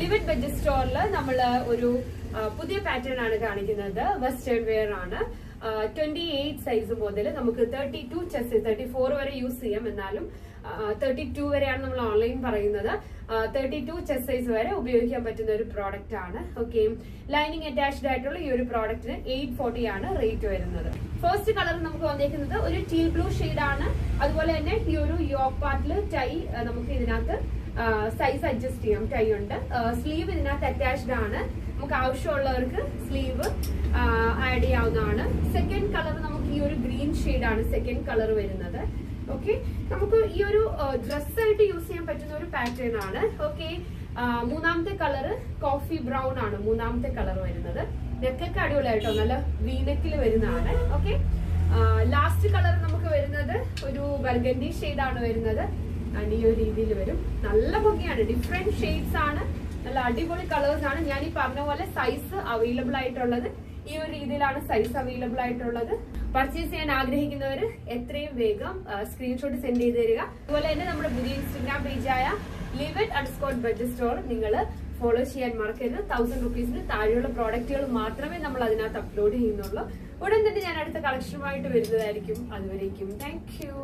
Lived budget സ്റ്റോറിൽ നമ്മൾ ഒരു പുതിയ പാറ്റേൺ ആണ് കാണിക്കുന്നത്. വെസ്റ്റേൺ വെയർ ആണ്. 28 സൈസ് മുതൽ നമുക്ക് 32 ചെസ്റ്റ് 34 വരെ യൂസ് ചെയ്യാം. എന്നാലും 32 വരെയാണ് നമ്മൾ ഓൺലൈൻ പറയുന്നത്. 32 ചെസ്റ്റ് സൈസ് വരെ ഉപയോഗിക്കാൻ പറ്റുന്ന ഒരു പ്രോഡക്റ്റ് ആണ്. ഓക്കെ, ലൈനിങ് അറ്റാച്ച്ഡ് ആയിട്ടുള്ള ഈ ഒരു പ്രോഡക്റ്റിന് 840 ആണ് റേറ്റ് വരുന്നത്. ഫസ്റ്റ് കളർ നമുക്ക് വന്നേക്കുന്നത് ഒരു ടീൽ ബ്ലൂ ഷെയ്ഡ് ആണ്. അതുപോലെ തന്നെ ഈ ഒരു യോക്ക് പാർട്ടിൽ ടൈ നമുക്ക് ഇതിനകത്ത് സൈസ് അഡ്ജസ്റ്റ് ചെയ്യാം. ടൈ ഉണ്ട്. സ്ലീവ് ഇതിനകത്ത് അറ്റാച്ച്ഡ് ആണ്. നമുക്ക് ആവശ്യമുള്ളവർക്ക് സ്ലീവ് ആഡ് ചെയ്യാവുന്നതാണ്. സെക്കൻഡ് കളർ നമുക്ക് ഈ ഒരു ഗ്രീൻ ഷെയ്ഡ് ആണ് സെക്കൻഡ് കളർ വരുന്നത്. ഓക്കെ, നമുക്ക് ഈ ഒരു ഡ്രസ്സായിട്ട് യൂസ് ചെയ്യാൻ പറ്റുന്ന ഒരു പാറ്റേൺ ആണ്. ഓക്കെ, മൂന്നാമത്തെ കളർ കോഫി ബ്രൗൺ ആണ് മൂന്നാമത്തെ കളർ വരുന്നത്. നെക്കൊക്കെ അടിപൊളിയായിട്ടോ, നല്ല വീനെക്കിൽ വരുന്നതാണ്. ഓക്കെ, ലാസ്റ്റ് കളർ നമുക്ക് വരുന്നത് ഒരു ബർഗൻഡി ഷെയ്ഡ് ആണ് വരുന്നത്. ഈ ഒരു രീതിയിൽ വരും. നല്ല ഭംഗിയാണ്. ഡിഫറെന്റ് ഷെയ്ഡ്സ് ആണ്. നല്ല അടിപൊളി കളേഴ്സ് ആണ്. ഞാൻ ഈ പറഞ്ഞ പോലെ സൈസ് അവൈലബിൾ ആയിട്ടുള്ളത് ഈ ഒരു രീതിയിലാണ് സൈസ് അവൈലബിൾ ആയിട്ടുള്ളത്. പർച്ചേസ് ചെയ്യാൻ ആഗ്രഹിക്കുന്നവർ എത്രയും വേഗം സ്ക്രീൻഷോട്ട് സെൻഡ് ചെയ്ത് തരിക. അതുപോലെ തന്നെ നമ്മുടെ പുതിയ ഇൻസ്റ്റാഗ്രാം പേജായ @budget സ്റ്റോർ നിങ്ങൾ ഫോളോ ചെയ്യാൻ മറക്കരുത്. 1000 rupees താഴെയുള്ള പ്രോഡക്റ്റുകൾ മാത്രമേ നമ്മൾ അതിനകത്ത് അപ്ലോഡ് ചെയ്യുന്നുള്ളൂ. ഉടൻ തന്നെ ഞാൻ അടുത്ത കളക്ഷനുമായിട്ട് വരുന്നതായിരിക്കും. അതുവരേക്കും താങ്ക് യു.